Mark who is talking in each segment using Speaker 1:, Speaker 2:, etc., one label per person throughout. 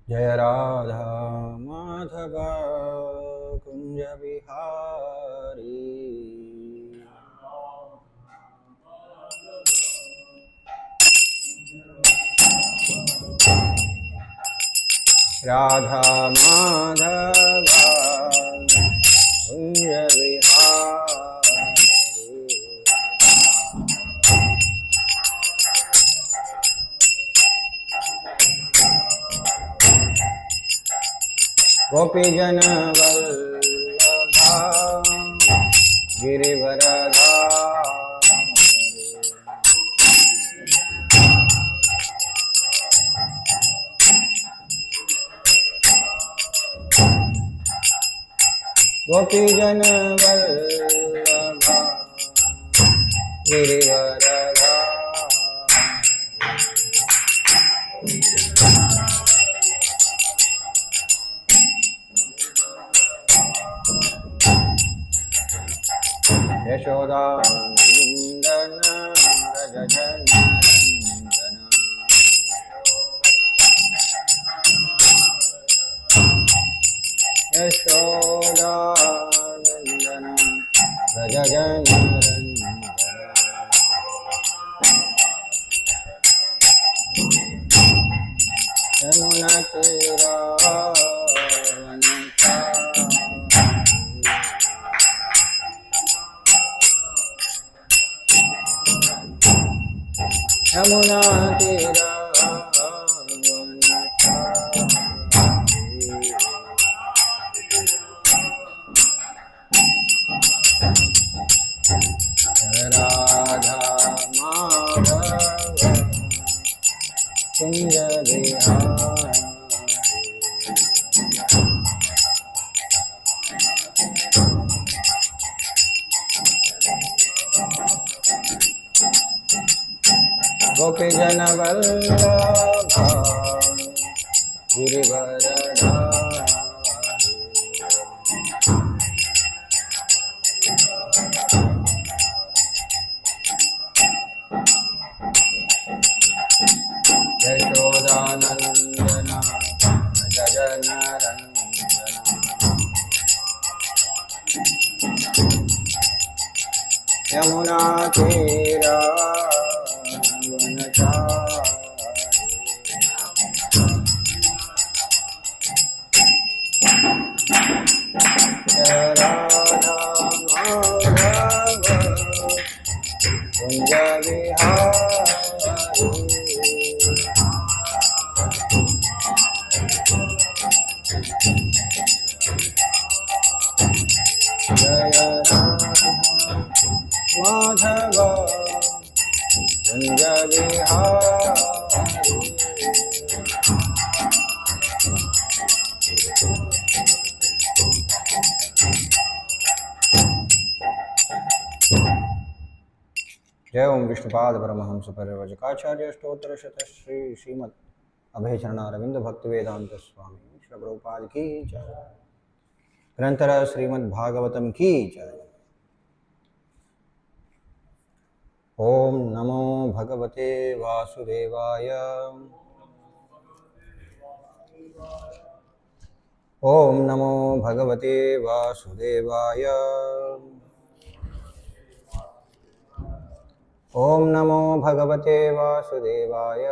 Speaker 1: जय राधा माधव कुंज बिहारी। राधा माधव कुंज बिहारी। गोपीजन वल्लभा गिरिवरधारी। गोपीजन वल्लभा गिरिवरधारी। यशोदानन्दन व्रजजनरञ्जन। यशोदानन्दन व्रजजनरञ्जन। यमुना राधा माधव कुंज बिहारी। गोपीजन वल्लभा गिरिवरधारी। यशोदानन्दन व्रजजनरञ्जन। यमुनातीरावनचारि। राधा माधव कुंज बिहारी। जय राधा माधव कुंज बिहारी। जय ओम विष्णुपाद परमहंस परिव्रजकाचार्य स्तोत्र शत श्री श्रीमद अभय चरणारविंद भक्ति वेदांत स्वामी श्री प्रभुपाद की जय। निरंतर श्रीमद् भागवतम की जय। ओम नमो भगवते वासुदेवाय। ओम नमो भगवते वासुदेवाय। ओम नमो भगवते वासुदेवाय।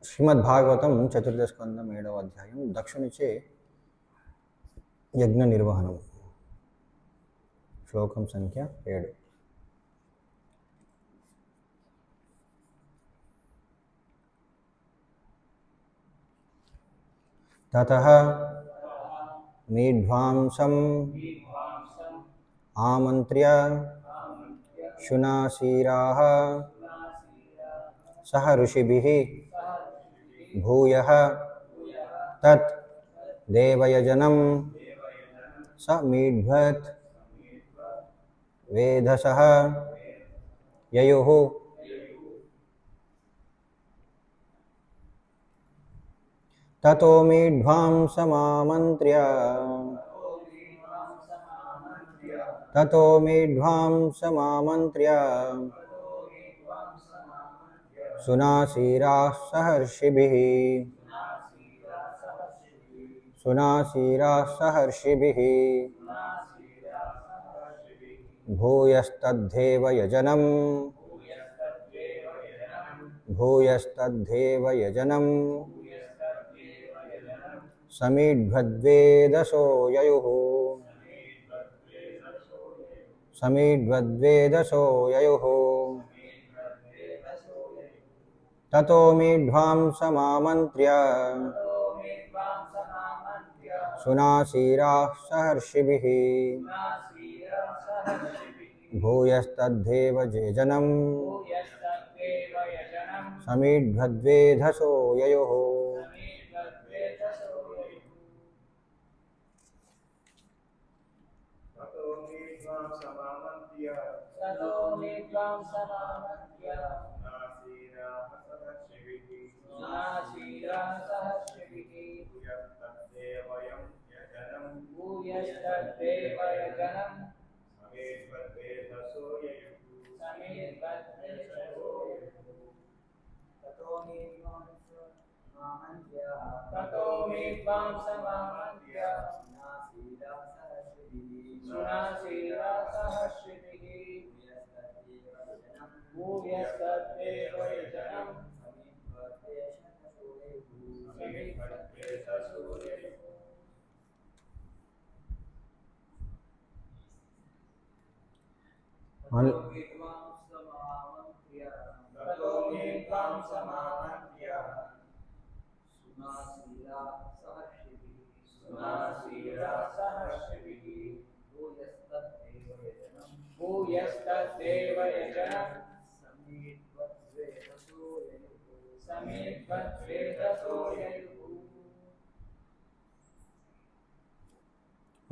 Speaker 1: శ్రీమద్భాగవతం చతుర్థ స్కందం 7వ అధ్యాయం దక్షునిచే యజ్ఞ నిర్వహణం శ్లోకం సంఖ్య 7. తతః మీఢ్వాంసం ఆమంత్ర్య శునాసీరాः సహ ఋషిభిः భూయః తత్ దేవయజనం సమీఢ్వత్ వేధసః యయుః. తతో మీఢ్వాంసమామంత్ర్య सुनासीराः सहर्षिभिः सुनासीराः सहर्षिभिः भूयस्तद्धेव यजनम् भूयस्तद्धेव यजनम् समीढ्वद्वेदसो ययुः समीढ्वद्वेदसो ययुः ततो मीढ्वांसमामन्त्र्य सुनासीराः सहर्षिभिः भूयस्तद्धेव जेजनम् समीढ्वद्वेधसो ययुः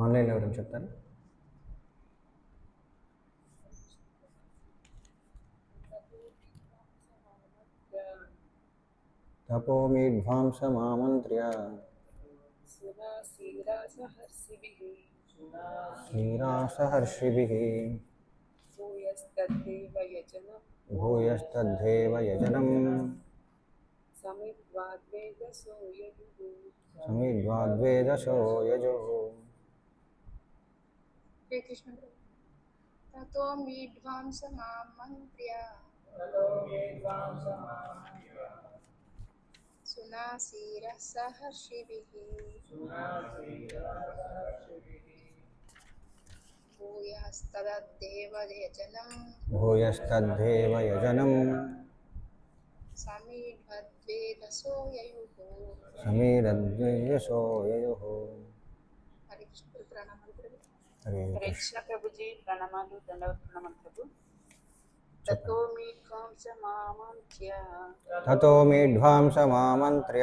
Speaker 1: ఆన్లైన్ ఎవరైనా చెప్తారు? तपोमीढ्वांसमामन्त्र्य सुनासीरासहर्षिभिः भूयस्तद्धेव यजनम् समीढ्वाद्वेदसो यजुः।
Speaker 2: हरे कृष्ण। ततो मीढ्वांसमामन्त्र्य सुनासीरः सहर्षिभिः भूयस्तद्धेव
Speaker 1: यजनम्
Speaker 2: समीढ्वद्वेदसो ययुः।
Speaker 1: समीढद्वेदसो ययुः।
Speaker 2: हरे कृष्ण। प्रणामाలు ప్రభు।
Speaker 1: हरे
Speaker 3: हरे कृष्ण प्रभु जी। प्रणमालु दंडवत प्रणाम प्रभु।
Speaker 2: ततो
Speaker 1: मीढ्वांसमामन्त्र्य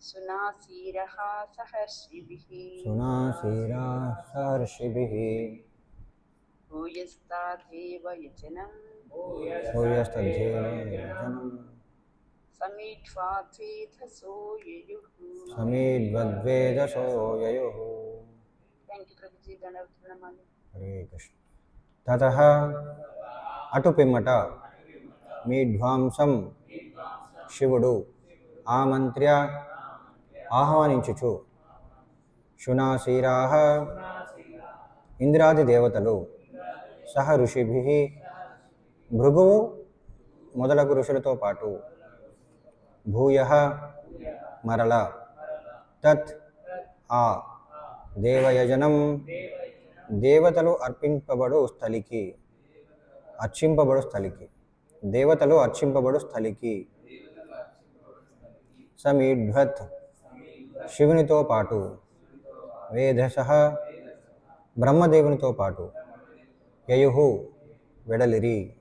Speaker 3: सुनासीरः सहर्षिभिः
Speaker 1: सहर्षिभिः
Speaker 3: भूयस्तादेव यजनम् समीढ्वाद्वेदसो ययुः।
Speaker 1: समीढ्वद्वेदसो ययुः।
Speaker 3: थैंक यू प्रभु जी। दंडवत प्रणमालु।
Speaker 1: हरे कृष्ण। ततः అటు పిమ్మట మీఢ్వాంసం శివుడు ఆమంత్ర్య ఆహ్వానించుచు శునాశీరాః ఇంద్రాది దేవతలు సహ ఋషిభిః భృగువు మొదలగు ఋషులతో పాటు భూయః మరల తత్ ఆ దేవయజనం దేవతలు అర్పింపబడు స్థలికి దేవతలు అర్చింపబడు స్థలికి సమీఢ్వత్ శివునితో పాటు వేదసః బ్రహ్మదేవునితో పాటు యయుహు వెడలిరి.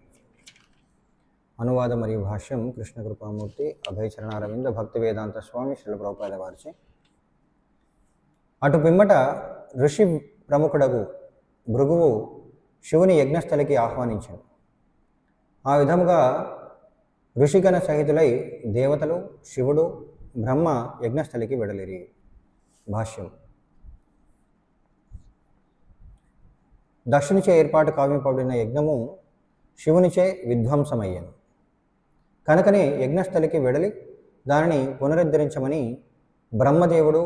Speaker 1: అనువాద మరియు భాష్యం కృష్ణ కృపామూర్తి అభయచరణ అరవింద భక్తి వేదాంత స్వామి శ్రీల ప్రభుపాద వారిచే. అటు పిమ్మట ఋషి ప్రముఖుడగు భృగువు శివుని యజ్ఞస్థలికి ఆహ్వానించాడు. ఆ విధముగా ఋషిగణ సహితులై దేవతలు శివుడు బ్రహ్మ యజ్ఞస్థలికి వెడలిరి. భాష్యం. దక్షునిచే ఏర్పాటు కావింపబడిన యజ్ఞము శివునిచే విధ్వంసమయ్యను. కనుకనే యజ్ఞస్థలికి వెడలి దానిని పునరుద్ధరించమని బ్రహ్మదేవుడు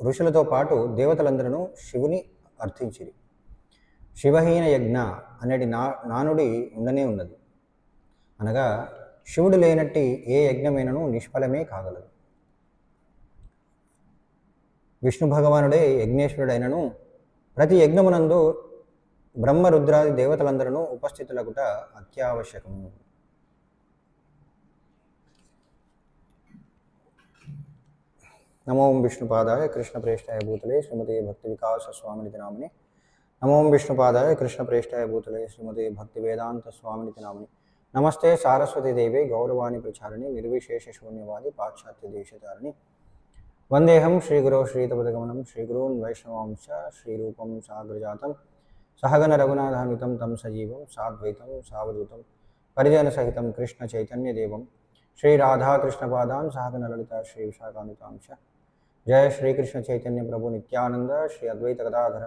Speaker 1: ఋషులతో పాటు దేవతలందరూ శివుని అర్థించిరి. శివహీన యజ్ఞ అనేది నానుడి ఉండనే ఉన్నది. అనగా శివుడు లేనట్టి ఏ యజ్ఞమైనను నిష్ఫలమే కాగలదు. విష్ణు భగవానుడే యజ్ఞేశ్వరుడైనను ప్రతి యజ్ఞమునందు బ్రహ్మరుద్రాది దేవతలందరూ ఉపస్థితులగుట అత్యావశ్యకము. నమో విష్ణుపాదాయ కృష్ణప్రేష్టాయ భూతలే శ్రీమతే భక్తి వికాస స్వామినితి నామిని. నమో విష్ణుపాదాయ కృష్ణప్రేష్టాయ భూతలే శ్రీమతే భక్తి వేదాంత స్వామినితి నామిని. నమస్తే సారస్వతీ దేవే గౌరవాణి ప్రచారిణి నిర్విశేష శూన్యవాది పాశ్చాత్య దేశతారిణి. వందేహం శ్రీగురో శ్రీతపదగమనం శ్రీగురూన్ వైష్ణవాంశ శ్రీరూపం సాగ్రజాతం సహగణ రఘునాథాన్వితం తం సజీవం సాద్వైతం సావధూతం పరిజన సహితం కృష్ణ చైతన్యదేవం శ్రీ రాధాకృష్ణపాదాన్ సహగణ లలిత శ్రీ విశాఖాన్వితాంశ. జయ శ్రీకృష్ణ చైతన్య ప్రభు నిత్యానంద శ్రీ అద్వైత గదాధర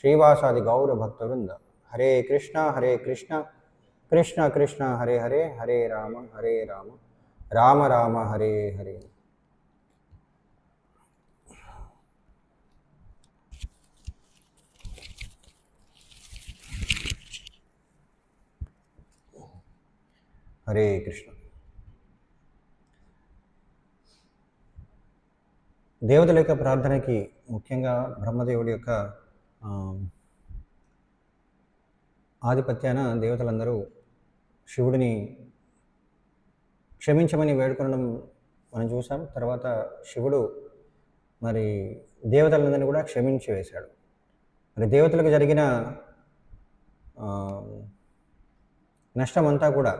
Speaker 1: శ్రీవాసాది గౌర భక్తవృంద. హరే కృష్ణ కృష్ణ కృష్ణ హరే హరే హరే రామ రామ రామ హరే హరే. హరే కృష్ణ. దేవతల యొక్క ప్రార్థనకి ముఖ్యంగా బ్రహ్మదేవుడి యొక్క ఆధిపత్యాన దేవతలందరూ శివుడిని క్షమించమని వేడుకొనడం మనం చూసాం. తర్వాత శివుడు మరి దేవతలందరినీ కూడా క్షమించి వేశాడు. మరి దేవతలకు జరిగిన నష్టమంతా కూడా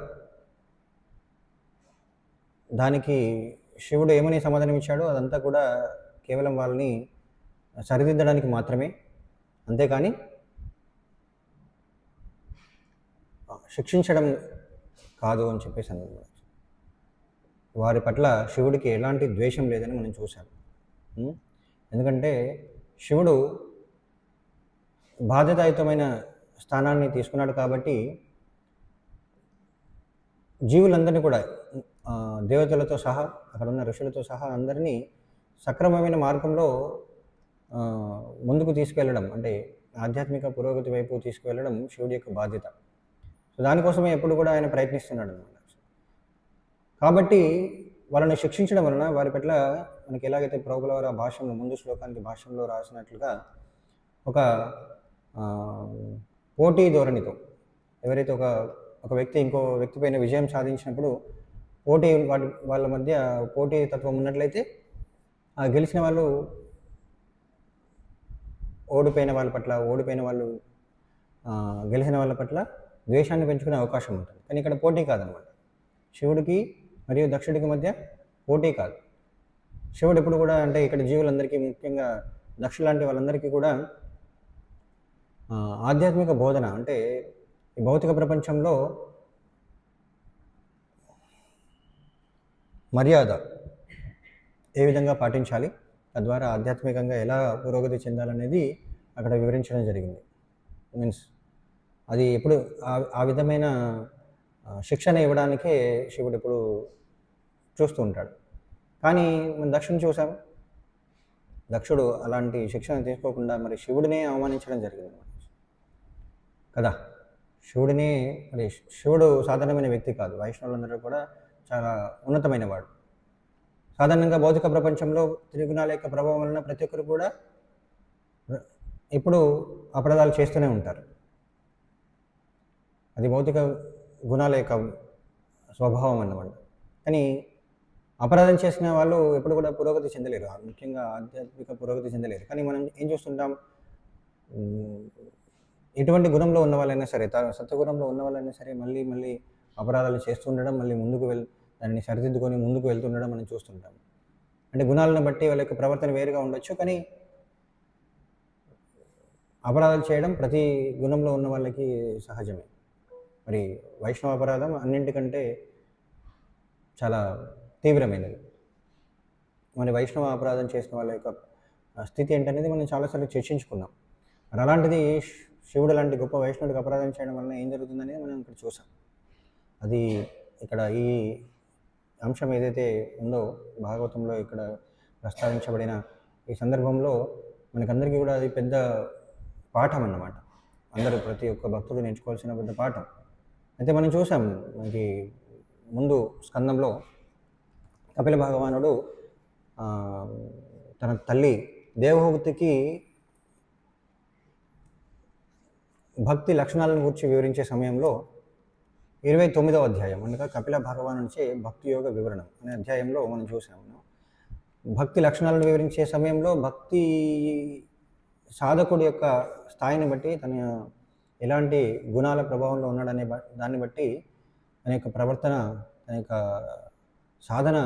Speaker 1: దానికి శివుడు ఏమని సమాధానం ఇచ్చాడో అదంతా కూడా కేవలం వాళ్ళని సరిదిద్దడానికి మాత్రమే, అంతేకాని శిక్షించడం కాదు అని చెప్పేసి అన్నమాట. వారి పట్ల శివుడికి ఎలాంటి ద్వేషం లేదని మనం చూసాం. ఎందుకంటే శివుడు బాధ్యతాయుతమైన స్థానాన్ని తీసుకున్నాడు కాబట్టి జీవులందరినీ కూడా దేవతలతో సహా అక్కడ ఉన్న ఋషులతో సహా అందరినీ సక్రమమైన మార్గంలో ముందుకు తీసుకెళ్ళడం, అంటే ఆధ్యాత్మిక పురోగతి వైపు తీసుకువెళ్ళడం శివుడి యొక్క బాధ్యత. సో దానికోసమే ఎప్పుడు కూడా ఆయన ప్రయత్నిస్తున్నాడు అన్నమాట. కాబట్టి వాళ్ళని శిక్షించడం వలన వారి పట్ల మనకి ఎలాగైతే ప్రోగులవారి భాషలో ముందు శ్లోకానికి భాషలో రాసినట్లుగా ఒక పోటీ ధోరణితో ఎవరైతే ఒక వ్యక్తి ఇంకో వ్యక్తి పైన విజయం సాధించినప్పుడు పోటీ వాళ్ళ మధ్య పోటీ తత్వం ఉన్నట్లయితే ఆ గెలిచిన వాళ్ళు ఓడిపోయిన వాళ్ళు గెలిచిన వాళ్ళ పట్ల ద్వేషాన్ని పెంచుకునే అవకాశం ఉంటుంది. కానీ ఇక్కడ పోటీ కాదనమాట. శివుడికి మరియు దక్షుడికి మధ్య పోటీ కాదు. శివుడు ఎప్పుడు కూడా అంటే ఇక్కడ జీవులందరికీ ముఖ్యంగా దక్షుడు లాంటి వాళ్ళందరికీ కూడా ఆధ్యాత్మిక బోధన, అంటే ఈ భౌతిక ప్రపంచంలో మర్యాద ఏ విధంగా పాటించాలి, తద్వారా ఆధ్యాత్మికంగా ఎలా పురోగతి చెందాలనేది అక్కడ వివరించడం జరిగింది. మీన్స్ అది ఎప్పుడు ఆ విధమైన శిక్షణ ఇవ్వడానికే శివుడు ఎప్పుడు చూస్తూ ఉంటాడు. కానీ మనం దక్షుడిని చూసాం, దక్షుడు అలాంటి శిక్షణ తీసుకోకుండా మరి శివుడినే అవమానించడం జరిగింది కదా. శివుడు సాధారణమైన వ్యక్తి కాదు. వైష్ణవులందరూ కూడా చాలా ఉన్నతమైన వాడు. సాధారణంగా భౌతిక ప్రపంచంలో త్రిగుణాల యొక్క ప్రభావం వలన ప్రతి ఒక్కరు కూడా ఎప్పుడు అపరాధాలు చేస్తూనే ఉంటారు. అది భౌతిక గుణాల యొక్క స్వభావం అన్నమాట. కానీ అపరాధం చేసిన వాళ్ళు ఎప్పుడు కూడా పురోగతి చెందలేరు, ముఖ్యంగా ఆధ్యాత్మిక పురోగతి చెందలేరు. కానీ మనం ఏం చూస్తుంటాం, ఎటువంటి గుణంలో ఉన్న వాళ్ళైనా సరే, సత్వగుణంలో ఉన్న వాళ్ళైనా సరే మళ్ళీ అపరాధాలు చేస్తుండడం, మళ్ళీ దాన్ని సరిదిద్దుకొని ముందుకు వెళ్తుండడం మనం చూస్తుంటాం. అంటే గుణాలను బట్టి వాళ్ళ యొక్క ప్రవర్తన వేరుగా ఉండొచ్చు, కానీ అపరాధాలు చేయడం ప్రతి గుణంలో ఉన్న వాళ్ళకి సహజమే. మరి వైష్ణవ అపరాధం అన్నింటికంటే చాలా తీవ్రమైనది. మరి వైష్ణవ అపరాధం చేసిన వాళ్ళ యొక్క స్థితి ఏంటనేది మనం చాలాసార్లు చర్చించుకున్నాం. మరి అలాంటిది శివుడు లాంటి గొప్ప వైష్ణవుడికి అపరాధం చేయడం వలన ఏం జరుగుతుందనేది మనం ఇక్కడ చూసాం. అది ఇక్కడ ఈ అంశం ఏదైతే ఉందో భాగవతంలో ఇక్కడ ప్రస్తావించబడిన ఈ సందర్భంలో మనకందరికీ కూడా అది పెద్ద పాఠం అన్నమాట. అందరూ ప్రతి ఒక్క భక్తుడు నేర్చుకోవాల్సిన పెద్ద పాఠం. అయితే మనం చూసాం మనకి ముందు స్కందంలో కపిల భగవానుడు తన తల్లి దేవహూతికి భక్తి లక్షణాలను గురించి వివరించే సమయంలో 29వ అధ్యాయం అనగా కపిల భగవాను నుంచే భక్తి యోగ వివరణం అనే అధ్యాయంలో మనం చూసాము. భక్తి లక్షణాలను వివరించే సమయంలో భక్తి సాధకుడి యొక్క స్థాయిని బట్టి తన ఎలాంటి గుణాల ప్రభావంలో ఉన్నాడనే దాన్ని బట్టి తన యొక్క ప్రవర్తన, తన యొక్క సాధన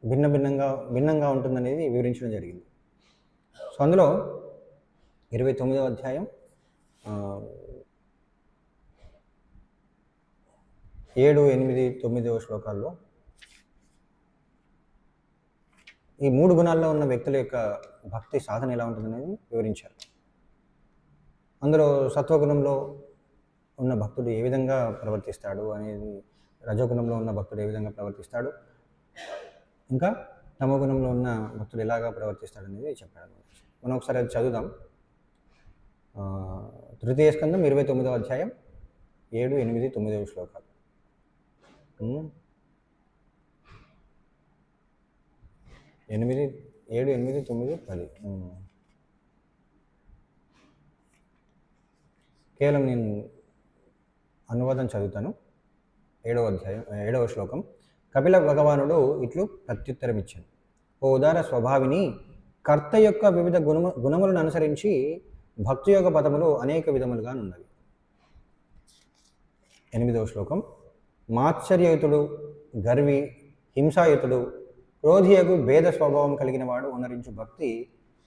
Speaker 1: భిన్నంగా ఉంటుందనేది వివరించడం జరిగింది. సో అందులో 29వ అధ్యాయం 7, 8, 9వ శ్లోకాల్లో ఈ 3 గుణాల్లో ఉన్న వ్యక్తుల యొక్క భక్తి సాధన ఎలా ఉంటుందనేది వివరించారు. అందులో సత్వగుణంలో ఉన్న భక్తుడు ఏ విధంగా ప్రవర్తిస్తాడు అనేది, రజోగుణంలో ఉన్న భక్తుడు ఏ విధంగా ప్రవర్తిస్తాడు, ఇంకా తమోగుణంలో ఉన్న భక్తుడు ఎలాగా ప్రవర్తిస్తాడు అనేది చెప్పాడు. మనం ఒకసారి అది చదువుదాం. తృతీయ స్కందం 29వ అధ్యాయం 7, 8, 9వ శ్లోకాలు. 7, 8, 9, 10. కేవలం నేను అనువాదం చదువుతాను. 7వ అధ్యాయం 7వ శ్లోకం. కపిల భగవానుడు ఇట్లు ప్రత్యుత్తరం ఇచ్చాను: ఓ ఉదార స్వభావిని, కర్త యొక్క వివిధ గుణములను అనుసరించి భక్తి యొక్క పదములు అనేక విధములుగా ఉన్నవి. 8వ శ్లోకం. మాత్సర్యయుతుడు, గర్వి, హింసాయుతుడు, క్రోధియకు భేద స్వభావం కలిగిన వాడు ఉన్నరించు భక్తి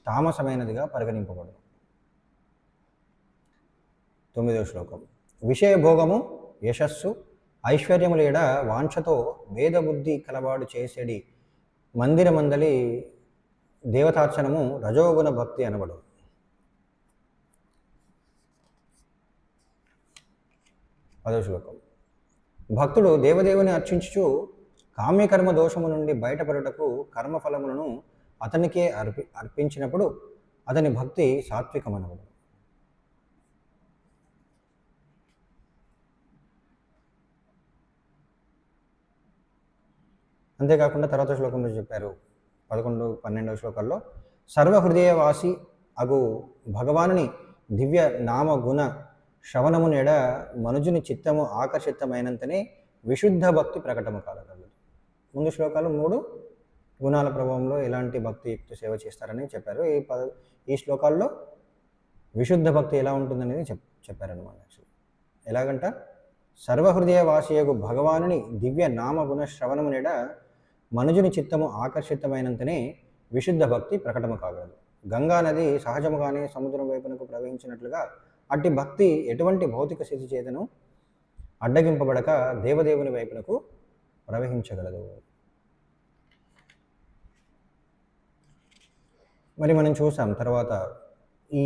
Speaker 1: తామసమైనదిగా పరిగణింపబడు. 9వ శ్లోకం. విషయభోగము, యశస్సు, ఐశ్వర్యముల ఎడ వాంఛతో భేదబుద్ధి కలవాడు చేసేడి మందిరమందలి దేవతార్చనము రజోగుణ భక్తి అనబడు. 10వ శ్లోకం. భక్తుడు దేవదేవుని అర్చించుచు కామ్యకర్మ దోషము నుండి బయటపడుటకు కర్మఫలములను అతనికే అర్పించినప్పుడు అతని భక్తి సాత్వికమనబడు. అంతేకాకుండా తర్వాత శ్లోకంలో చెప్పారు 11, 12వ శ్లోకాల్లో సర్వహృదయవాసి అగు భగవానుని దివ్య నామ గుణ శ్రవణమునేడ మనుజుని చిత్తము ఆకర్షితమైనంతనే విశుద్ధ భక్తి ప్రకటము కాగలదు. ముందు శ్లోకాలు 3 గుణాల ప్రభావంలో ఎలాంటి భక్తియుక్త సేవ చేస్తారని చెప్పారు. ఈ శ్లోకాల్లో విశుద్ధ భక్తి ఎలా ఉంటుందనేది చెప్పారనమాట. ఎలాగంట, సర్వహృదయవాసియగు భగవానుని దివ్య నామ గుణ శ్రవణమునేడ మనుజుని చిత్తము ఆకర్షితమైనంతనే విశుద్ధ భక్తి ప్రకటము కాగలదు. గంగా నది సహజముగానే సముద్రం వైపునకు ప్రవహించినట్లుగా అట్టి భక్తి ఎటువంటి భౌతిక స్థితి చేతను అడ్డగింపబడక దేవదేవుని వైపునకు ప్రవహించగలదు. మరి మనం చూసాం తర్వాత ఈ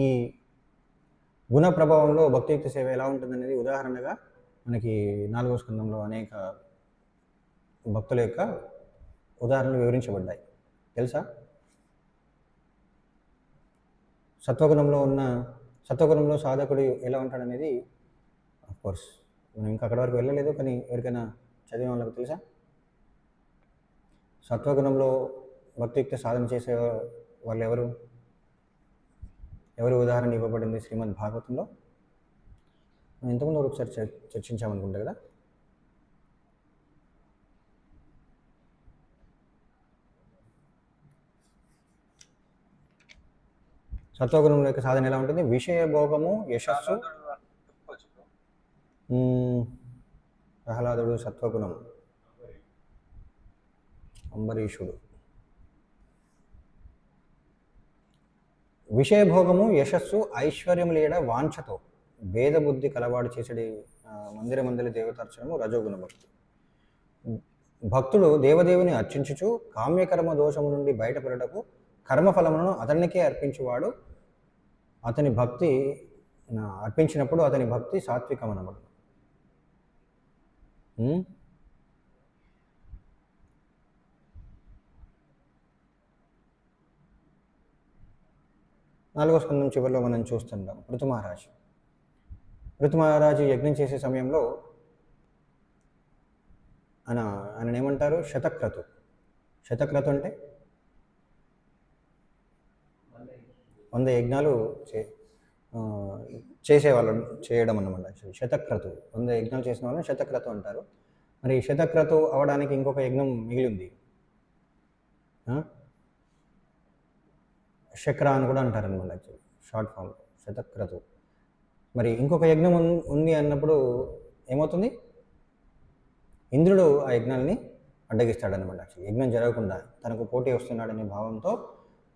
Speaker 1: గుణ ప్రభావంలో భక్తియుక్త సేవ ఎలా ఉంటుందనేది ఉదాహరణగా మనకి 4వ స్కందంలో అనేక భక్తుల యొక్క ఉదాహరణలు వివరించబడ్డాయి. తెలుసా? సత్వగుణంలో సాధకుడు ఎలా ఉంటాడనేది కోర్స్ మనం ఇంకా అక్కడి వరకు వెళ్ళలేదు, కానీ ఎవరికైనా చదివిన వాళ్ళకి తెలుసా? సత్వగుణంలో భక్తియుక్త సాధన చేసే వాళ్ళు ఎవరు ఉదాహరణ ఇవ్వబడింది శ్రీమద్ భాగవతంలో? మనం ఇంతకుముందు ఒకసారి చర్చించామనుకుంటా కదా. సత్వగుణంలో యొక్క సాధన ఎలా ఉంటుంది? విషయభోగము, యశస్సు. ప్రహ్లాదుడు సత్వగుణం, అంబరీషుడు. విషయభోగము, యశస్సు, ఐశ్వర్యముల ఎడ వాంఛతో భేదబుద్ధి కలవాడు చేసడి మందిరమందలి దేవతార్చనము రజోగుణ భక్తి. భక్తుడు దేవదేవుని అర్చించుచు కామ్యకర్మ దోషము నుండి బయటపడటకు కర్మఫలములను అతనికే అర్పించువాడు అతని భక్తి అర్పించినప్పుడు అతని భక్తి సాత్వికమనబడు. 4వ స్కందం చివరిలో మనం చూస్తుంటాం ఋతుమహారాజు. ఋతుమహారాజు యజ్ఞం చేసే సమయంలో ఆయన ఏమంటారు? శతక్రతు. శతక్రతు అంటే 100 యజ్ఞాలు చేసేవాళ్ళని చేయడం అన్నమాట. శతక్రతు 100 యజ్ఞాలు చేసిన వాళ్ళని శతక్రతు అంటారు. మరి శతక్రతు అవడానికి ఇంకొక యజ్ఞం మిగిలింది, శక్ర అని కూడా అంటారనమాట. యాక్చువల్లీ షార్ట్ ఫామ్ శతక్రతు. మరి ఇంకొక యజ్ఞం ఉంది అన్నప్పుడు ఏమవుతుంది? ఇంద్రుడు ఆ యజ్ఞాలని అడ్డగిస్తాడనమాట. యాక్చువల్లీ యజ్ఞం జరగకుండా తనకు పోటీ వస్తున్నాడనే భావంతో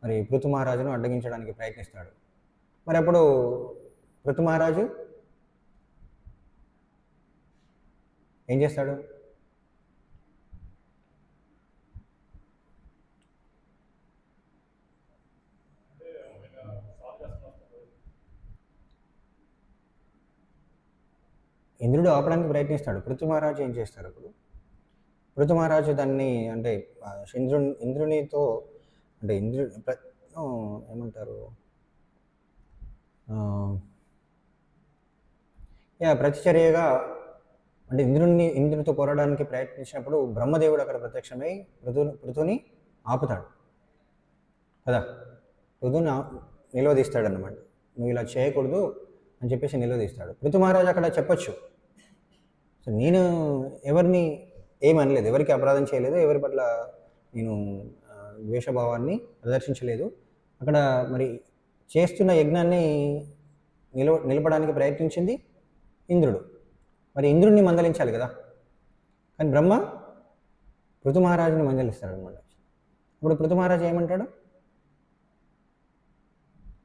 Speaker 1: మరి పృథు మహారాజును అడ్డగించడానికి ప్రయత్నిస్తాడు. మరి అప్పుడు పృథు మహారాజు ఏం చేస్తాడు? ఇంద్రుడు ఆపడానికి ప్రయత్నిస్తాడు. పృథు మహారాజు ఏం చేస్తాడు? అప్పుడు పృథు మహారాజు దాన్ని అంటే ఇంద్రునితో అంటే ఏమంటారు, ప్రతిచర్యగా అంటే ఇంద్రునితో పోరాడడానికి ప్రయత్నించినప్పుడు బ్రహ్మదేవుడు అక్కడ ప్రత్యక్షమై పృథుని ఆపుతాడు కదా. పృథుని నిలవదీస్తాడనమాట. నువ్వు ఇలా చేయకూడదు అని చెప్పేసి నిలదీస్తాడు. పృథు మహారాజు అక్కడ చెప్పచ్చు, సో నేను ఎవరిని ఏమనలేదు, ఎవరికి అపరాధం చేయలేదు, ఎవరి పట్ల నేను ద్వేషభావాన్ని ప్రదర్శించలేదు. అక్కడ మరి చేస్తున్న యజ్ఞాన్ని నిలపడానికి ప్రయత్నించింది ఇంద్రుడు. మరి ఇంద్రుడిని మందలించాలి కదా. కానీ బ్రహ్మ పృథు మహారాజుని మందలిస్తాడు అనమాట. ఇప్పుడు పృథు మహారాజు ఏమంటాడు?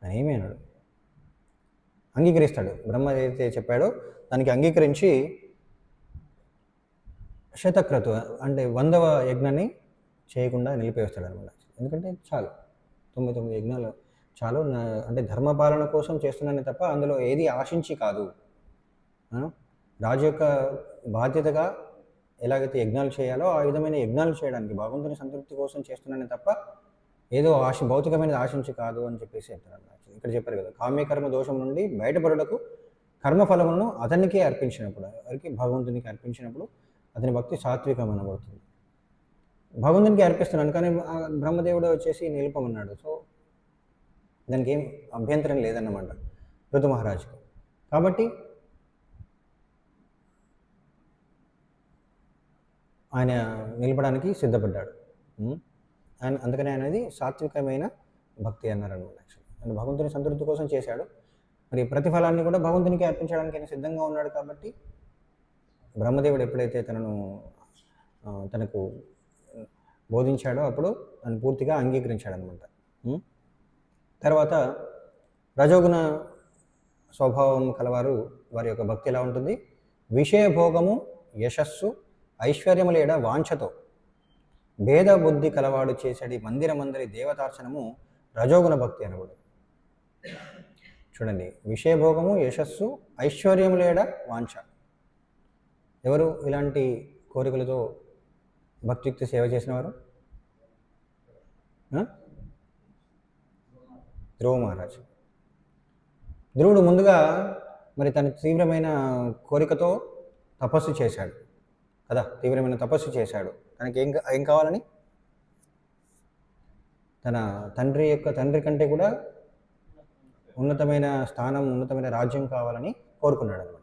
Speaker 1: ఆయన ఏమీ అన్నాడు, అంగీకరిస్తాడు. బ్రహ్మ ఏదైతే చెప్పాడో దానికి అంగీకరించి శతక్రతు అంటే 100వ యజ్ఞాన్ని చేయకుండా నిలిపేస్తాడు అనమాట. ఎందుకంటే చాలు 99 యజ్ఞాలు చాలు, అంటే ధర్మపాలన కోసం చేస్తున్నానే తప్ప అందులో ఏది ఆశించి కాదు. రాజు యొక్క బాధ్యతగా ఎలాగైతే యజ్ఞాలు చేయాలో ఆ విధమైన యజ్ఞాలు చేయడానికి భగవంతుని సంతృప్తి కోసం చేస్తున్నానే తప్ప ఏదో భౌతికమైనది ఆశించి కాదు అని చెప్పేసి చెప్తారు. ఇక్కడ చెప్పారు కదా, కామ్యకర్మ దోషం నుండి బయటపడుటకు కర్మఫలములను అతనికే అర్పించినప్పుడు, ఎవరికి? భగవంతునికి అర్పించినప్పుడు అతని భక్తి సాత్వికం అనబడుతుంది. భగవంతునికి అర్పిస్తున్నాను కానీ బ్రహ్మదేవుడు వచ్చేసి నిలుపమన్నాడు. సో దానికి ఏం అభ్యంతరం లేదన్నమాట పృథు మహారాజుకి. కాబట్టి ఆయన నిలపడానికి సిద్ధపడ్డాడు. అందుకని అనేది సాత్వికమైన భక్తి అన్నారనమాట. అంటే భగవంతుని సంతృప్తి కోసం చేశాడు. మరి ప్రతిఫలాన్ని కూడా భగవంతునికి అర్పించడానికి ఆయన సిద్ధంగా ఉన్నాడు. కాబట్టి బ్రహ్మదేవుడు ఎప్పుడైతే తనకు బోధించాడో అప్పుడు తను పూర్తిగా అంగీకరించాడనమాట. తర్వాత రజోగుణ స్వభావం కలవారు వారి యొక్క భక్తి ఎలా ఉంటుంది? విషయభోగము, యశస్సు, ఐశ్వర్యములేడ వాంఛతో భేద బుద్ధి కలవాడు చేసడి మందిరమందరి దేవతార్చనము రజోగుణ భక్తి అనబడు. చూడండి, విషయభోగము, యశస్సు, ఐశ్వర్యములేడ వాంఛ. ఎవరు ఇలాంటి కోరికలతో భక్తియుక్తి సేవ చేసినవారు? ధ్రువ మహారాజు. ధ్రువుడు ముందుగా మరి తన తీవ్రమైన కోరికతో తపస్సు చేశాడు కదా, తీవ్రమైన తపస్సు చేశాడు. తనకి ఏం కావాలని? తన తండ్రి కంటే కూడా ఉన్నతమైన స్థానం, ఉన్నతమైన రాజ్యం కావాలని కోరుకున్నాడు అనమాట.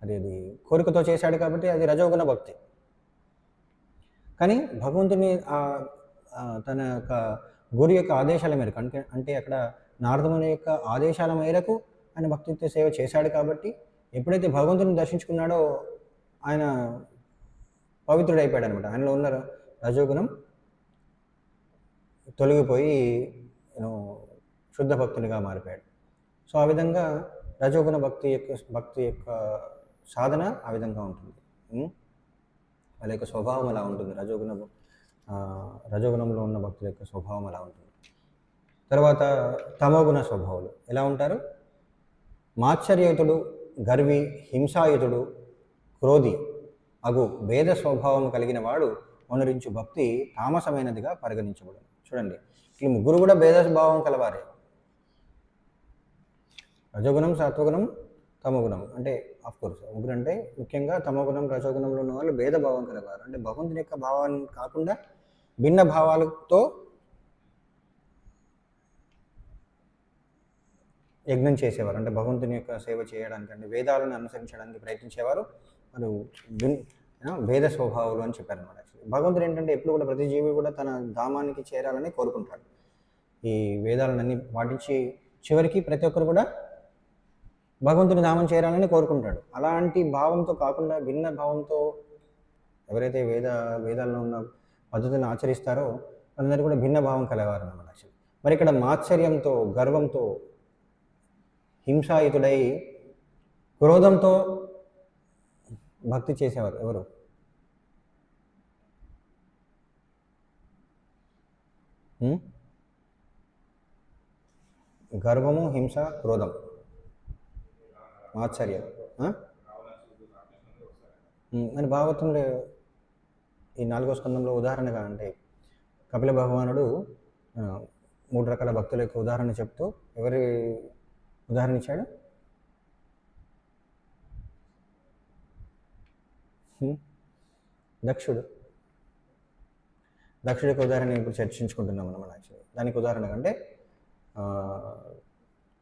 Speaker 1: అది కోరికతో చేశాడు కాబట్టి అది రజోగుణ భక్తి. కానీ భగవంతుని తన యొక్క గురు యొక్క ఆదేశాల మేరకు అంటే అక్కడ నారదముని యొక్క ఆదేశాల మేరకు ఆయన భక్తియుక్త సేవ చేశాడు. కాబట్టి ఎప్పుడైతే భగవంతుని దర్శించుకున్నాడో ఆయన పవిత్రుడైపోయాడు అనమాట. ఆయనలో ఉన్న రజోగుణం తొలగిపోయి శుద్ధ భక్తునిగా మారిపోయాడు. సో ఆ విధంగా రజోగుణ భక్తి యొక్క సాధన ఆ విధంగా ఉంటుంది. వాళ్ళ యొక్క స్వభావం అలా ఉంటుంది. రజోగుణంలో ఉన్న భక్తుల యొక్క స్వభావం అలా ఉంటుంది. తర్వాత తమోగుణ స్వభావాలు ఎలా ఉంటారు? మాత్సర్యయుతుడు, గర్వి, హింసాయుతుడు, క్రోధి అగు భేద స్వభావం కలిగిన వాడు వనరించు భక్తి తామసమైనదిగా పరిగణించబడు. చూడండి, ఈ ముగ్గురు కూడా భేద స్వభావం కలవారే. రజోగుణం, సత్వగుణం, తమోగుణం. అంటే కోర్స్ ముగ్గురు అంటే ముఖ్యంగా తమోగుణం, రజోగుణంలో ఉన్న వాళ్ళు భేదభావం కలవారు. అంటే భగవంతుని యొక్క భావాన్ని కాకుండా భిన్న భావాలతో యజ్ఞం చేసేవారు. అంటే భగవంతుని యొక్క సేవ చేయడానికి, అంటే వేదాలను అనుసరించడానికి ప్రయత్నించేవారు. వాళ్ళు భేద స్వభావాలు అని చెప్పారనమాట. భగవంతుడు ఏంటంటే ఎప్పుడు కూడా ప్రతి జీవి కూడా తన ధామానికి చేరాలని కోరుకుంటాడు. ఈ వేదాలన్నీ పాటించి చివరికి ప్రతి ఒక్కరు కూడా భగవంతుని ధామం చేరాలని కోరుకుంటాడు. అలాంటి భావంతో కాకుండా భిన్న భావంతో ఎవరైతే వేదాల్లో ఉన్న పద్ధతులను ఆచరిస్తారో వాళ్ళందరూ కూడా భిన్న భావం కలవారు అన్నమాట. మరి ఇక్కడ మాత్సర్యంతో, గర్వంతో, హింసాయుతుడై క్రోధంతో భక్తి చేసేవారు ఎవరు? గర్వము, హింస, క్రోధం, మాత్సర్యం. అని భాగవతంలో ఈ 4వ స్కందంలో ఉదాహరణగా అంటే కపిల భగవానుడు 3 రకాల భక్తుల యొక్క ఉదాహరణ చెప్తూ ఎవరి ఉదాహరణ ఇచ్చాడు? దక్షుడి యొక్క ఉదాహరణ ఇప్పుడు చర్చించుకుంటున్నాం మనం. యాక్చువల్లీ దానికి ఉదాహరణ అంటే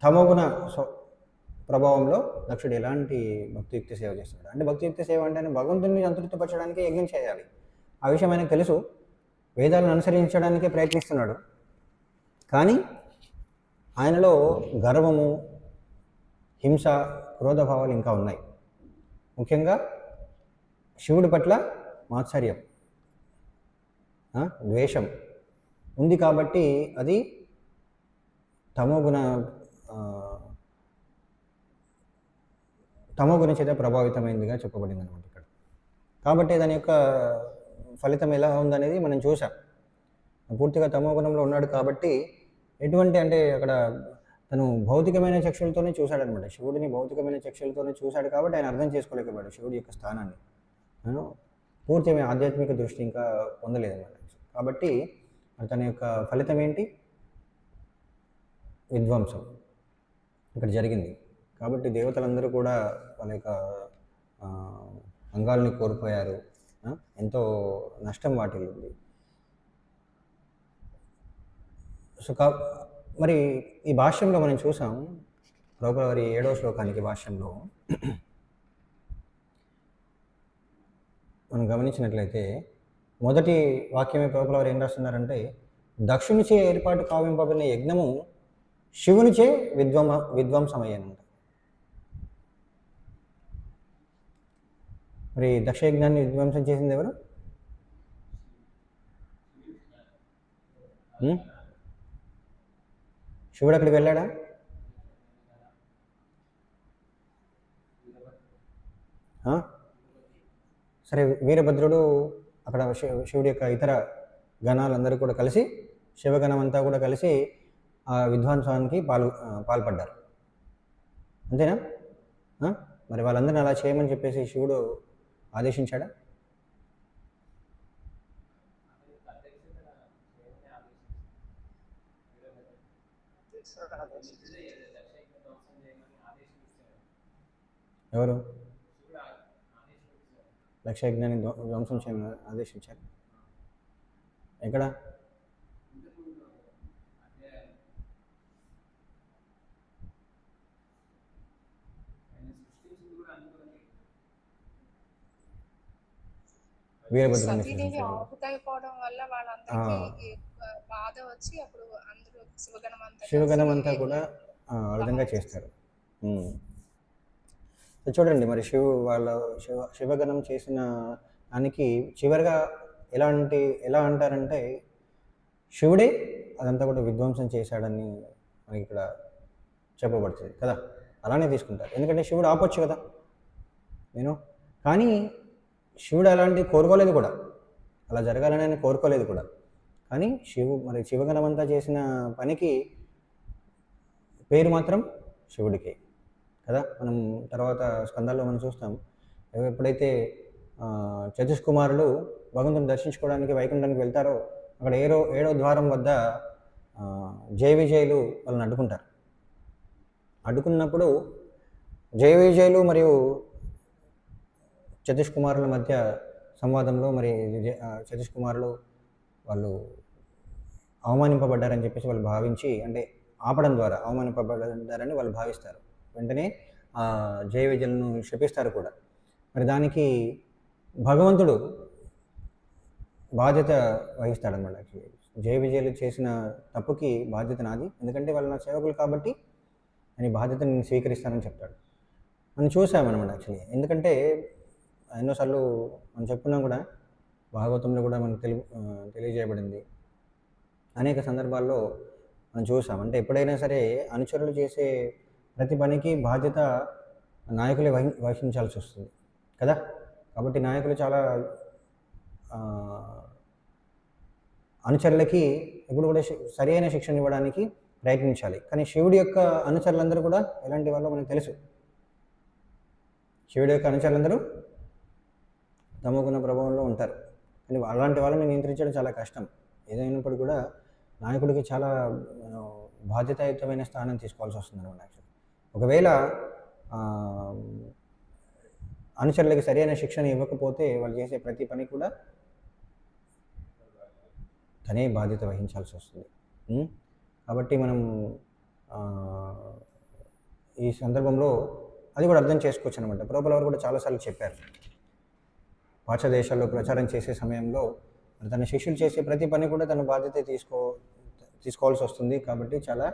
Speaker 1: తమోగుణ ప్రభావంలో దక్షుడు ఎలాంటి భక్తియుక్త సేవ చేస్తున్నాడు అంటే, భక్తియుక్త సేవ అంటే భగవంతుని సంతృప్తిపరచడానికి యజ్ఞం చేయాలి. ఆ విషయం ఆయనకు తెలుసు. వేదాలను అనుసరించడానికే ప్రయత్నిస్తున్నాడు. కానీ ఆయనలో గర్వము, హింస, క్రోధభావాలు ఇంకా ఉన్నాయి. ముఖ్యంగా శివుడి పట్ల మాత్సర్యం, ద్వేషం ఉంది. కాబట్టి అది తమోగుణ చేత ప్రభావితమైందిగా చెప్పబడింది అనమాట ఇక్కడ. కాబట్టి దాని యొక్క ఫలితం ఎలా ఉందనేది మనం చూసాం. పూర్తిగా తమోగుణంలో ఉన్నాడు కాబట్టి ఎటువంటి అంటే అక్కడ తను భౌతికమైన చక్షులతోనే చూశాడనమాట. శివుడిని భౌతికమైన చక్షులతోనే చూశాడు కాబట్టి ఆయన అర్థం చేసుకోలేకపోయాడు శివుడి యొక్క స్థానాన్ని. పూర్తిగా ఆధ్యాత్మిక దృష్టి ఇంకా పొందలేదన్నమాట. కాబట్టి తన యొక్క ఫలితం ఏంటి? విధ్వంసం ఇక్కడ జరిగింది. కాబట్టి దేవతలందరూ కూడా వాళ్ళ యొక్క అంగాల్ని కోల్పోయారు. ఎంతో నష్టం వాటిల్లింది. సో మరి ఈ భాష్యంలో మనం చూసాం, ప్రభుపాద వారి 7వ శ్లోకానికి భాష్యంలో మనం గమనించినట్లయితే మొదటి వాక్యమే ప్రభుపాద వారు ఏం రాస్తున్నారంటే, దక్షునిచే ఏర్పాటు కావింపబడిన యజ్ఞము శివునిచే విధ్వంసమయ్యానంట. మరి దక్ష యజ్ఞాన్ని విధ్వంసం చేసింది ఎవరు? శివుడు అక్కడికి వెళ్ళాడా? సరే, వీరభద్రుడు అక్కడ శివుడి యొక్క ఇతర గణాలందరూ కూడా కలిసి, శివగణం అంతా కూడా కలిసి ఆ విధ్వంసానికి పాల్పడ్డారు. అంతేనా? మరి వాళ్ళందరినీ అలా చేయమని చెప్పేసి శివుడు ఆదేశించాడా? ఎవరు? దక్ష యజ్ఞాన్ని ధ్వంసం చేయమని ఆదేశించారు. ఎక్కడ?
Speaker 2: సతీదేవి ఆహుతైపోవడం వల్ల వాళ్ళందరికీ బాధ వచ్చి అప్పుడు అందరూ శివగణం అంతా కూడా
Speaker 1: ఆ విధంగా చేస్తారు. చూడండి, మరి శివగణం చేసిన దానికి చివరిగా ఎలా అంటారంటే శివుడే అదంతా కూడా విధ్వంసం చేశాడని మనకి ఇక్కడ చెప్పబడుతుంది కదా. అలానే తీసుకుంటారు, ఎందుకంటే శివుడు ఆపొచ్చు కదా కానీ శివుడు అలాంటి కోరుకోలేదు కూడా, అలా జరగాలని ఆయన కోరుకోలేదు కూడా. కానీ శివగణమంతా చేసిన పనికి పేరు మాత్రం శివుడికే కదా. మనం తర్వాత స్కందాల్లో మనం చూస్తాం, ఎప్పుడైతే చతుష్కుమారులు భగవంతుని దర్శించుకోవడానికి వైకుంఠానికి వెళ్తారో అక్కడ 7వ ద్వారం వద్ద జయ విజయులు వాళ్ళని అడ్డుకుంటారు. అడ్డుకున్నప్పుడు జయ విజయులు మరియు సతీష్ కుమారుల మధ్య సంవాదంలో మరి సతీష్ కుమారులు వాళ్ళు అవమానింపబడ్డారని చెప్పేసి వాళ్ళు భావించి, అంటే ఆపడం ద్వారా అవమానింపబడ్డారని వాళ్ళు భావిస్తారు. వెంటనే జయ విజయులను శపిస్తారు కూడా. మరి దానికి భగవంతుడు బాధ్యత వహిస్తాడనమాట. యాక్చువల్లీ జయ విజయులు చేసిన తప్పుకి బాధ్యత నాది, ఎందుకంటే వాళ్ళు నా సేవకులు కాబట్టి అని బాధ్యతను నేను స్వీకరిస్తానని చెప్తాడు. మనం చూసామన్నమాట యాక్చువల్లీ. ఎందుకంటే ఎన్నోసార్లు మనం చెప్పుకున్నాం కూడా, భాగవతంలో కూడా మనకు తెలియజేయబడింది. అనేక సందర్భాల్లో మనం చూసాం. అంటే ఎప్పుడైనా సరే అనుచరులు చేసే ప్రతి పనికి బాధ్యత నాయకులే వహించాల్సి వస్తుంది కదా. కాబట్టి నాయకులు చాలా అనుచరులకి ఎప్పుడు కూడా సరైన శిక్షణ ఇవ్వడానికి ప్రయత్నించాలి. కానీ శివుడి యొక్క అనుచరులందరూ కూడా ఎలాంటి వాళ్ళో మనకు తెలుసు. శివుడి యొక్క అనుచరులందరూ తమకున్న ప్రభావంలో ఉంటారు. కానీ అలాంటి వాళ్ళని నియంత్రించడం చాలా కష్టం. ఏదైనప్పుడు కూడా నాయకుడికి చాలా బాధ్యతాయుతమైన స్థానం తీసుకోవాల్సి వస్తుంది అన్నమాట. యాక్చువల్లీ ఒకవేళ అనుచరులకి సరైన శిక్షణ ఇవ్వకపోతే వాళ్ళు చేసే ప్రతి పని కూడా తనే బాధ్యత వహించాల్సి వస్తుంది. కాబట్టి మనం ఈ సందర్భంలో అది కూడా అర్థం చేసుకోవచ్చు అనమాట. ప్రభువుల వారు కూడా చాలాసార్లు చెప్పారు, పాశ్చాత్య దేశాల్లో ప్రచారం చేసే సమయంలో తన శిష్యులు చేసే ప్రతి పని కూడా తన బాధ్యత తీసుకోవాల్సి వస్తుంది. కాబట్టి చాలా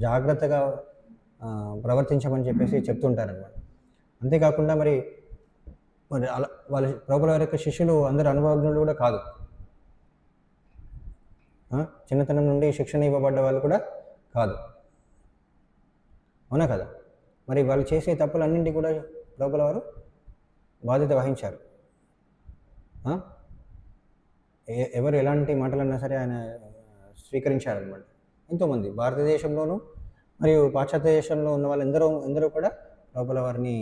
Speaker 1: జాగ్రత్తగా ప్రవర్తించమని చెప్పేసి చెప్తుంటారనమాట. అంతేకాకుండా మరి అలా వాళ్ళ ప్రభువుల వారి యొక్క శిష్యులు అందరూ అనుభవజ్ఞులు కూడా కాదు. చిన్నతనం నుండి శిక్షణ ఇవ్వబడ్డ వాళ్ళు కూడా కాదు, అవునా కదా. మరి వాళ్ళు చేసే తప్పులన్నింటి కూడా ప్రభువుల వారు బాధ్యత వహించారు. ఎవరు ఎలాంటి మాటలన్నా సరే ఆయన స్వీకరించారనమాట. ఎంతోమంది భారతదేశంలోనూ మరియు పాశ్చాత్య దేశంలో ఉన్న వాళ్ళు ఎందరో కూడా ప్రభువుల వారిని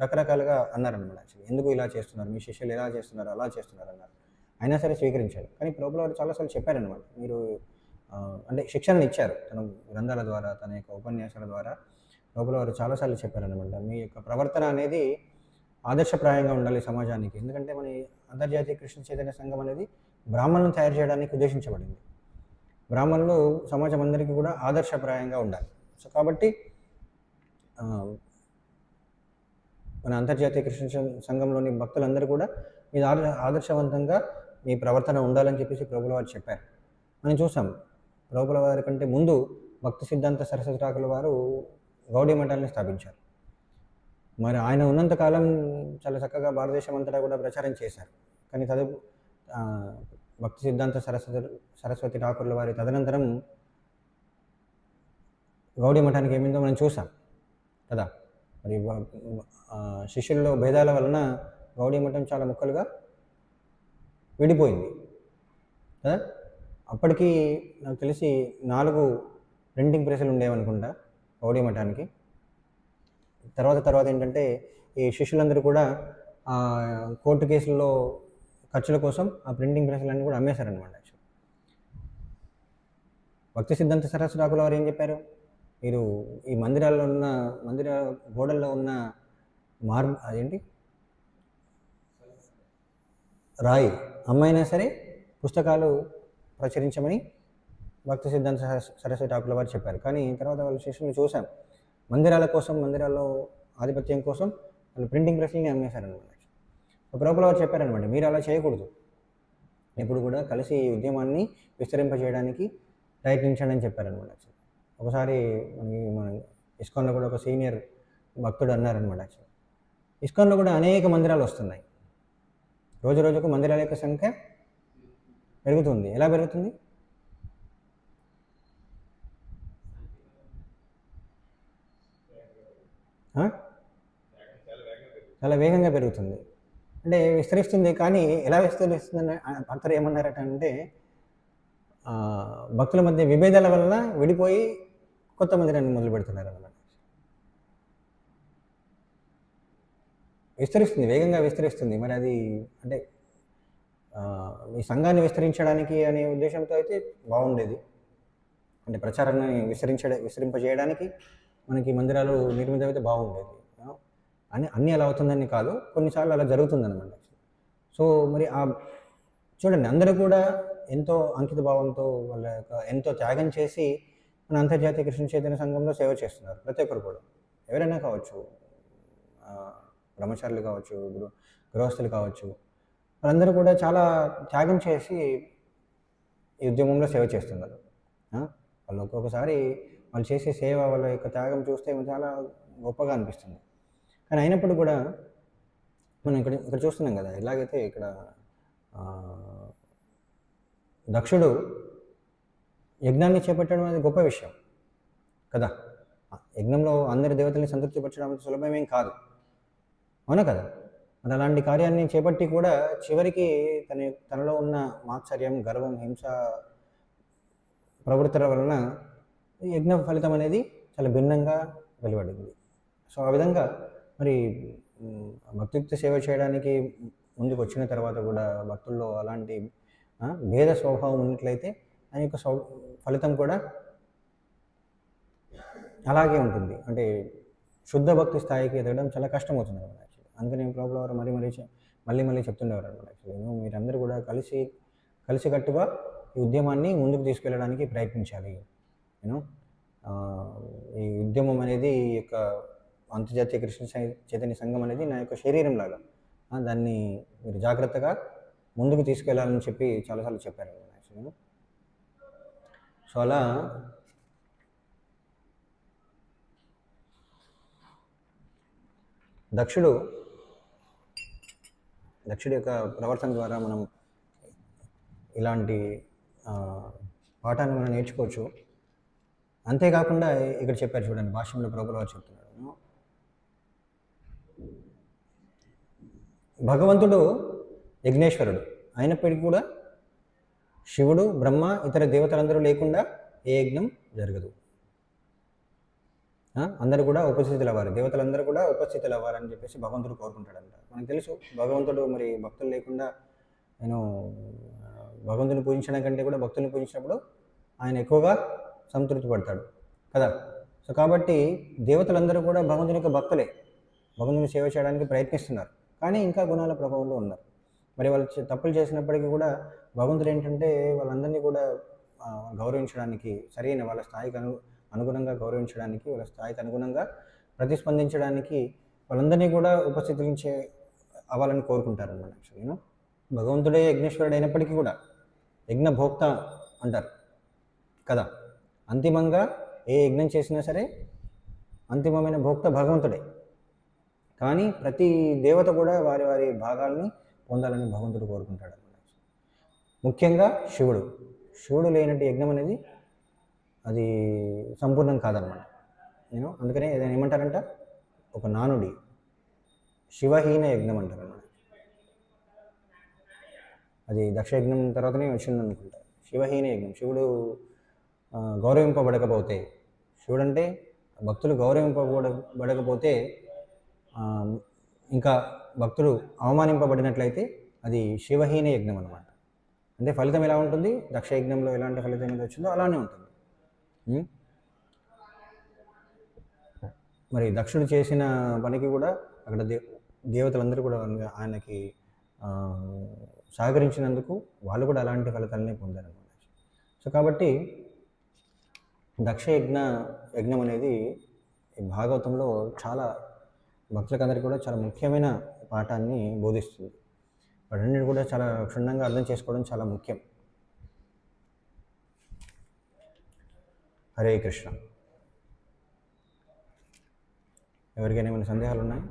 Speaker 1: రకరకాలుగా అన్నారనమాట. యాక్చువల్లీ ఎందుకు ఇలా చేస్తున్నారు, మీ శిష్యులు ఎలా చేస్తున్నారు, అలా చేస్తున్నారు అన్నారు. అయినా సరే స్వీకరించారు. కానీ ప్రభువుల వారు చాలాసార్లు చెప్పారనమాట. మీరు అంటే శిక్షణను ఇచ్చారు తన గ్రంథాల ద్వారా, తన యొక్క ఉపన్యాసాల ద్వారా ప్రభువుల వారు చాలాసార్లు చెప్పారనమాట. మీ యొక్క ప్రవర్తన అనేది ఆదర్శప్రాయంగా ఉండాలి సమాజానికి. ఎందుకంటే మన అంతర్జాతీయ కృష్ణ చైతన్య సంఘం అనేది బ్రాహ్మణులను తయారు చేయడానికి ఉద్దేశించబడింది. బ్రాహ్మణులు సమాజం అందరికీ కూడా ఆదర్శప్రాయంగా ఉండాలి. సో కాబట్టి మన అంతర్జాతీయ కృష్ణ సంఘంలోని భక్తులందరూ కూడా ఇది ఆదర్శవంతంగా మీ ప్రవర్తన ఉండాలని చెప్పేసి ప్రభువుల వారు చెప్పారు. మనం చూసాం, ప్రభువుల వారి కంటే ముందు భక్తి సిద్ధాంత సరస్వతి ఠాకూర్ వారు గౌడీ మఠాలని స్థాపించారు. మరి ఆయన ఉన్నంతకాలం చాలా చక్కగా భారతదేశం అంతటా కూడా ప్రచారం చేశారు. కానీ భక్తి సిద్ధాంత సరస్వతి ఠాకూర్ల వారి తదనంతరం గౌడీ మఠానికి ఏమైందో మనం చూసాం కదా. మరి శిష్యుల్లో భేదాల వలన గౌడీ మఠం చాలా ముక్కలుగా విడిపోయింది కదా. అప్పటికి నాకు తెలిసి 4 ప్రింటింగ్ ప్రెస్లు ఉండేవనుకుంటా గౌడీ మఠానికి. తర్వాత ఏంటంటే ఈ శిష్యులందరూ కూడా కోర్టు కేసుల్లో ఖర్చుల కోసం ఆ ప్రింటింగ్ ప్రెస్లన్నీ కూడా అమ్మేశారనమాట. భక్తి సిద్ధాంత సరస్వతి ఠాకూర్ వారు ఏం చెప్పారు, మీరు ఈ మందిర గోడల్లో ఉన్న అదేంటి రాయి అమ్మైనా సరే పుస్తకాలు ప్రచురించమని భక్తి సిద్ధాంత సరస్వతి ఠాకూర్ వారు చెప్పారు. కానీ తర్వాత వాళ్ళ శిష్యులు చూసాం, మందిరాల్లో ఆధిపత్యం కోసం వాళ్ళు ప్రింటింగ్ ప్రెస్లని అమ్మేశారనమాట. ప్రభువుల వారు చెప్పారనమాట, మీరు అలా చేయకూడదు, ఎప్పుడు కూడా కలిసి ఈ ఉద్యమాన్ని విస్తరింపజేయడానికి ప్రయత్నించండి అని చెప్పారనమాట. ఒకసారి మన ఇస్కాన్లో కూడా ఒక సీనియర్ భక్తుడు అన్నారనమాట. ఇస్కాన్లో కూడా అనేక మందిరాలు వస్తున్నాయి. రోజుకు మందిరాల యొక్క సంఖ్య పెరుగుతుంది. ఎలా పెరుగుతుంది? చాలా వేగంగా పెరుగుతుంది. అంటే విస్తరిస్తుంది. కానీ ఎలా విస్తరిస్తుందని భక్తులు ఏమన్నారట అంటే, భక్తుల మధ్య విభేదాల వలన విడిపోయి కొత్త మందిరాన్ని మొదలు పెడుతున్నారు అన్నమాట. విస్తరిస్తుంది, వేగంగా విస్తరిస్తుంది. మరి అది అంటే ఈ సంఘాన్ని విస్తరించడానికి అనే ఉద్దేశంతో అయితే బాగుండేది. అంటే ప్రచారాన్ని విస్తరింపజేయడానికి మనకి మందిరాలు నిర్మితమైతే బాగుండేది. అన్నీ అలా అవుతుందని కాదు, కొన్నిసార్లు అలా జరుగుతుందన్నమాట. సో మరి చూడండి, అందరూ కూడా ఎంతో అంకిత భావంతో వాళ్ళ యొక్క ఎంతో త్యాగం చేసి మన అంతర్జాతీయ కృష్ణ చైతన్య సంఘంలో సేవ చేస్తున్నారు. ప్రతి ఒక్కరు కూడా, ఎవరైనా కావచ్చు, బ్రహ్మచారులు కావచ్చు, గృహస్థులు కావచ్చు, వాళ్ళందరూ కూడా చాలా త్యాగం చేసి ఈ ఉద్యమంలో సేవ చేస్తున్నారు. వాళ్ళు ఒక్కొక్కసారి వాళ్ళు చేసే సేవ, వాళ్ళ యొక్క త్యాగం చూస్తే చాలా గొప్పగా అనిపిస్తుంది. కానీ అయినప్పుడు కూడా మనం ఇక్కడ చూస్తున్నాం కదా, ఎలాగైతే ఇక్కడ దక్షుడు యజ్ఞాన్ని చేపట్టడం అనేది గొప్ప విషయం కదా. యజ్ఞంలో అందరి దేవతల్ని సంతృప్తిపరచడం అంత సులభమేం కాదు, అవునా కదా. మరి అలాంటి కార్యాన్ని చేపట్టి కూడా చివరికి తనలో ఉన్న మాత్సర్యం, గర్వం, హింస ప్రవృత్తుల వలన యజ్ఞ ఫలితం అనేది చాలా భిన్నంగా వెలువడింది. సో ఆ విధంగా మరి భక్తియుక్త సేవ చేయడానికి ముందుకు వచ్చిన తర్వాత కూడా భక్తుల్లో అలాంటి భేద స్వభావం ఉన్నట్లయితే ఆయన యొక్క ఫలితం కూడా అలాగే ఉంటుంది. అంటే శుద్ధ భక్తి స్థాయికి ఎదగడం చాలా కష్టమవుతుంది అనమాట. యాక్చువల్లీ అందుకని ప్రభువుల వారు మళ్ళీ చెప్తుండేవారు అనమాట. యాక్చువల్లీ మీరందరూ కూడా కలిసికట్టుగా ఈ ఉద్యమాన్ని ముందుకు తీసుకెళ్ళడానికి ప్రయత్నించాలి. ఈ ఉద్యమం అనేది ఈ యొక్క అంతర్జాతీయ కృష్ణ చైతన్య సంఘం అనేది నా యొక్క శరీరం లాగా, దాన్ని మీరు జాగ్రత్తగా ముందుకు తీసుకెళ్లాలని చెప్పి చాలాసార్లు చెప్పారు యాక్చువల్లీ. సో అలా దక్షుడు యొక్క ప్రవర్తన ద్వారా మనం ఇలాంటి పాఠాన్ని మనం నేర్చుకోవచ్చు. అంతేకాకుండా ఇక్కడ చెప్పారు చూడండి, భాష్యంలో ప్రభువుల వారు చెప్తున్నారు, భగవంతుడు యజ్ఞేశ్వరుడు అయినప్పటికీ కూడా శివుడు, బ్రహ్మ, ఇతర దేవతలందరూ లేకుండా ఏ యజ్ఞం జరగదు. అందరూ కూడా ఉపస్థితులు అవ్వాలి, దేవతలందరూ కూడా ఉపస్థితులు అవ్వాలని చెప్పేసి భగవంతుడు కోరుకుంటాడంట. మనకు తెలుసు భగవంతుడు మరి భక్తులు లేకుండా భగవంతుని పూజించడం కంటే కూడా భక్తుల్ని పూజించినప్పుడు ఆయన ఎక్కువగా సంతృప్తి పడతాడు కదా. సో కాబట్టి దేవతలందరూ కూడా భగవంతుని యొక్క భక్తులే, భగవంతుని సేవ చేయడానికి ప్రయత్నిస్తున్నారు, కానీ ఇంకా గుణాల ప్రభావంలో ఉన్నారు. మరి వాళ్ళు తప్పులు చేసినప్పటికీ కూడా భగవంతుడు ఏంటంటే వాళ్ళందరినీ కూడా గౌరవించడానికి, సరైన వాళ్ళ స్థాయికి అనుగుణంగా గౌరవించడానికి, వాళ్ళ స్థాయికి అనుగుణంగా ప్రతిస్పందించడానికి వాళ్ళందరినీ కూడా ఉపస్థితించే అవ్వాలని కోరుకుంటారన్నమాట. యాక్చువల్లీ భగవంతుడే యజ్ఞేశ్వరుడు అయినప్పటికీ కూడా యజ్ఞభోక్త అంటారు కదా. అంతిమంగా ఏ యజ్ఞం చేసినా సరే అంతిమమైన భోక్త భగవంతుడే, కానీ ప్రతి దేవత కూడా వారి వారి భాగాల్ని పొందాలని భగవంతుడు కోరుకుంటాడు అన్నమాట. ముఖ్యంగా శివుడు లేనట్టు యజ్ఞం అనేది అది సంపూర్ణం కాదనమాట. అందుకనే ఏదైనా ఏమంటారంట, ఒక నానుడి శివహీన యజ్ఞం అంటారు అన్నమాట. అది దక్షయజ్ఞం తర్వాతనే వచ్చింది అనుకుంటా. శివహీన యజ్ఞం, శివుడు గౌరవింపబడకపోతే, శివుడు అంటే భక్తులు గౌరవింపబడకపోతే, ఇంకా భక్తులు అవమానింపబడినట్లయితే అది శివహీన యజ్ఞం అనమాట. అంటే ఫలితం ఎలా ఉంటుంది, దక్షయజ్ఞంలో ఎలాంటి ఫలితం ఏదో వచ్చిందో అలానే ఉంటుంది. మరి దక్షుడు చేసిన పనికి కూడా అక్కడ దేవతలందరూ కూడా ఆయనకి సహకరించినందుకు వాళ్ళు కూడా అలాంటి ఫలితాలనే పొందారన్నమాట. సో కాబట్టి యజ్ఞం అనేది ఈ భాగవతంలో చాలా భక్తులకందరికీ కూడా చాలా ముఖ్యమైన పాఠాన్ని బోధిస్తుంది. వాటన్నిటిని కూడా చాలా క్షుణ్ణంగా అర్థం చేసుకోవడం చాలా ముఖ్యం. హరే కృష్ణ. ఎవరికైనా ఏమైనా సందేహాలు ఉన్నాయి?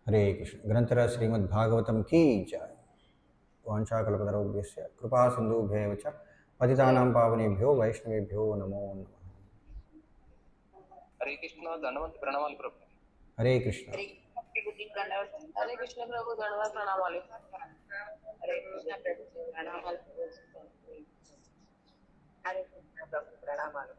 Speaker 1: హరే కృష్ణ. గ్రంథరాజ్ శ్రీమద్ భాగవతం కీ జయ. వాంఛాకల్పతరుభ్యశ్చ కృపా సింధుభ్యేవ చ పతితానాం పావనేభ్యో వైష్ణవేభ్యో నమో నమః.
Speaker 4: హరే కృష్ణ. ధన్యవాదాలు, ప్రణామాలు ప్రభు.
Speaker 1: హరే కృష్ణ.
Speaker 3: హరే కృష్ణ ప్రభు, ధన్యవాదాలు, ప్రణామాలు. హరే కృష్ణ ప్రభు, ప్రణామాలు. హరే కృష్ణ ప్రభు ప్రణామాలు.